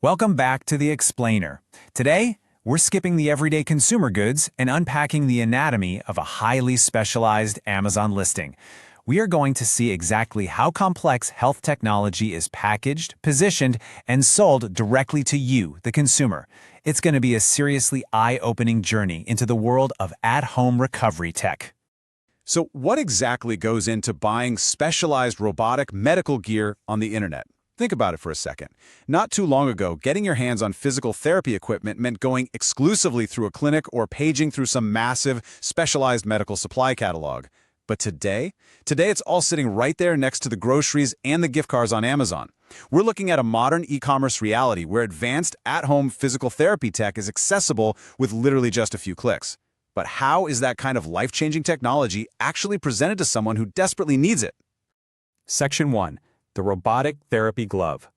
Welcome back to The Explainer. Today, we're skipping the everyday consumer goods and unpacking the anatomy of a highly specialized Amazon listing. We are going to see exactly how complex health technology is packaged, positioned, and sold directly to you, the consumer. It's going to be a seriously eye-opening journey into the world of at-home recovery tech. So what exactly goes into buying specialized robotic medical gear on the internet? Think about it for a second. Not too long ago, getting your hands on physical therapy equipment meant going exclusively through a clinic or paging through some massive, specialized medical supply catalog. But today it's all sitting right there next to the groceries and the gift cards on Amazon. We're looking at a modern e-commerce reality where advanced at-home physical therapy tech is accessible with literally just a few clicks. But how is that kind of life-changing technology actually presented to someone who desperately needs it? Section 1. The Robotic Therapy Glove.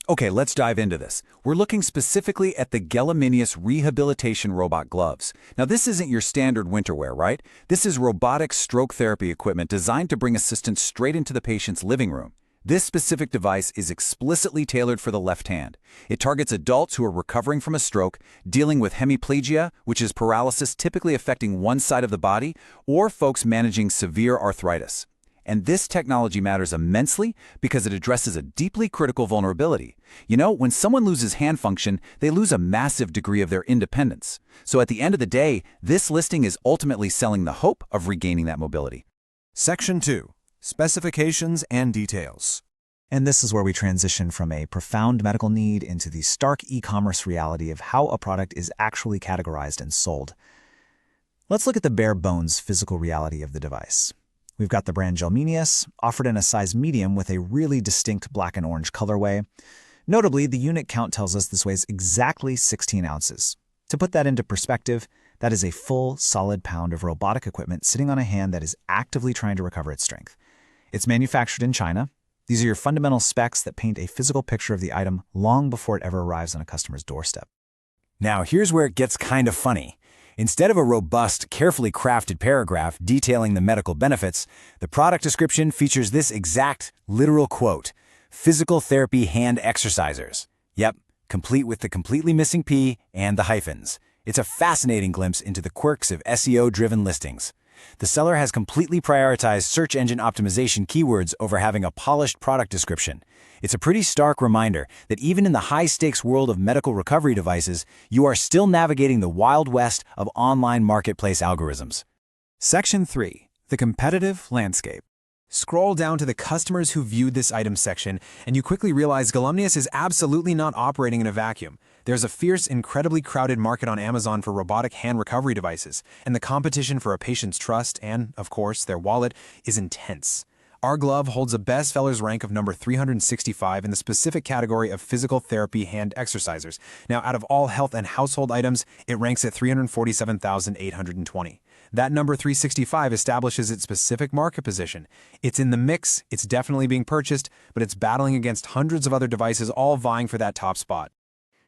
Okay, let's dive into this. We're looking specifically at the Rehabilitation Rehabilitation robot gloves. Now, this isn't your standard winter wear, right? This is robotic stroke therapy equipment designed to bring assistance straight into the patient's living room. This specific device is explicitly tailored for the left hand. It targets adults who are recovering from a stroke, dealing with hemiplegia, which is paralysis typically affecting one side of the body, or folks managing severe arthritis. And this technology matters immensely because it addresses a deeply critical vulnerability. You know, when someone loses hand function, they lose a massive degree of their independence. So at the end of the day, this listing is ultimately selling the hope of regaining that mobility. Section 2. Specifications and details. And this is where we transition from a profound medical need into the stark e-commerce reality of how a product is actually categorized and sold. Let's look at the bare bones physical reality of the device. We've got the brand Gelminius, offered in a size medium with a really distinct black and orange colorway. Notably, the unit count tells us this weighs exactly 16 ounces. To put that into perspective, that is a full, solid pound of robotic equipment sitting on a hand that is actively trying to recover its strength. It's manufactured in China. These are your fundamental specs that paint a physical picture of the item long before it ever arrives on a customer's doorstep. Now, here's where it gets kind of funny. Instead of a robust, carefully crafted paragraph detailing the medical benefits, the product description features this exact, literal quote, "Physical therapy hand exercisers." Yep, complete with the completely missing P and the hyphens. It's a fascinating glimpse into the quirks of SEO-driven listings. The seller has completely prioritized search engine optimization keywords over having a polished product description. It's a pretty stark reminder that even in the high-stakes world of medical recovery devices, you are still navigating the wild west of online marketplace algorithms. Section 3. The competitive landscape. Scroll down to the customers who viewed this item section, and you quickly realize Gelminius is absolutely not operating in a vacuum. There's a fierce, incredibly crowded market on Amazon for robotic hand recovery devices, and the competition for a patient's trust and, of course, their wallet is intense. Our glove holds a bestsellers rank of number 365 in the specific category of physical therapy hand exercisers. Now, out of all health and household items, it ranks at 347,820. That number 365 establishes its specific market position. It's in the mix, it's definitely being purchased, but it's battling against hundreds of other devices all vying for that top spot.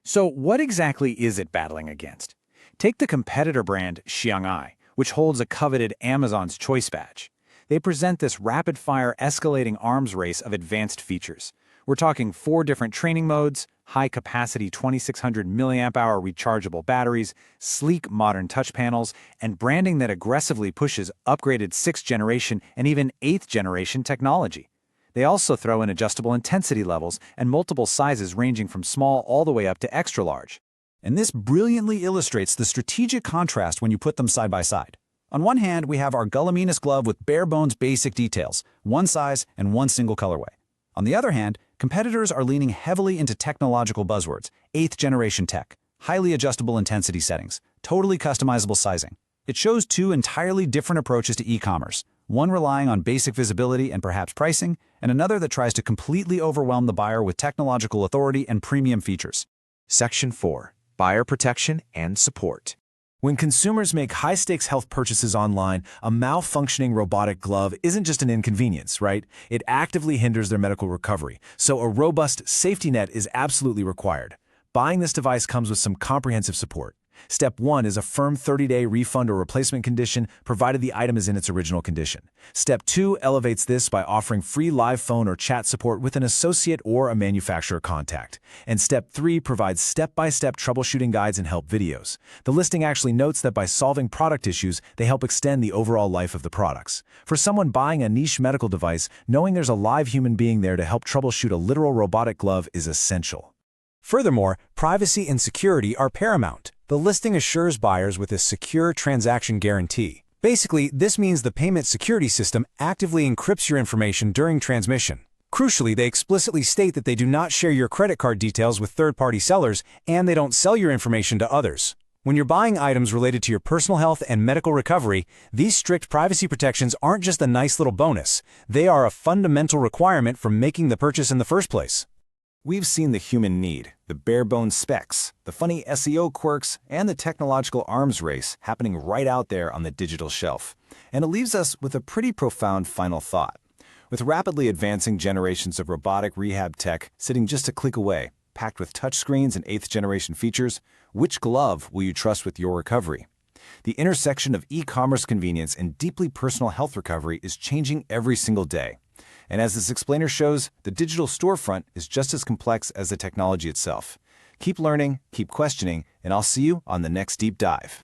So what exactly is it battling against? Take the competitor brand Xiang'ai, which holds a coveted Amazon's Choice badge. They present this rapid-fire escalating arms race of advanced features. We're talking 4 different training modes, high-capacity 2600 mAh rechargeable batteries, sleek modern touch panels, and branding that aggressively pushes upgraded 6th generation and even 8th generation technology. They also throw in adjustable intensity levels and multiple sizes ranging from small all the way up to extra large. And this brilliantly illustrates the strategic contrast when you put them side by side. On one hand, we have our Gelminius glove with bare-bones basic details, one size and one single colorway. On the other hand, competitors are leaning heavily into technological buzzwords, 8th generation tech, highly adjustable intensity settings, totally customizable sizing. It shows 2 entirely different approaches to e-commerce, one relying on basic visibility and perhaps pricing, and another that tries to completely overwhelm the buyer with technological authority and premium features. Section 4. Buyer protection and support. When consumers make high-stakes health purchases online, a malfunctioning robotic glove isn't just an inconvenience, right? It actively hinders their medical recovery, so a robust safety net is absolutely required. Buying this device comes with some comprehensive support. Step 1 is a firm 30-day refund or replacement condition, provided the item is in its original condition. Step 2 elevates this by offering free live phone or chat support with an associate or a manufacturer contact. And Step 3 provides step-by-step troubleshooting guides and help videos. The listing actually notes that by solving product issues, they help extend the overall life of the products. For someone buying a niche medical device, knowing there's a live human being there to help troubleshoot a literal robotic glove is essential. Furthermore, privacy and security are paramount. The listing assures buyers with a secure transaction guarantee. Basically, this means the payment security system actively encrypts your information during transmission. Crucially, they explicitly state that they do not share your credit card details with third-party sellers, and they don't sell your information to others. When you're buying items related to your personal health and medical recovery, these strict privacy protections aren't just a nice little bonus. They are a fundamental requirement for making the purchase in the first place. We've seen the human need, the bare-bones specs, the funny SEO quirks, and the technological arms race happening right out there on the digital shelf. And it leaves us with a pretty profound final thought. With rapidly advancing generations of robotic rehab tech sitting just a click away, packed with touchscreens and 8th-generation features, which glove will you trust with your recovery? The intersection of e-commerce convenience and deeply personal health recovery is changing every single day. And as this explainer shows, the digital storefront is just as complex as the technology itself. Keep learning, keep questioning, and I'll see you on the next deep dive.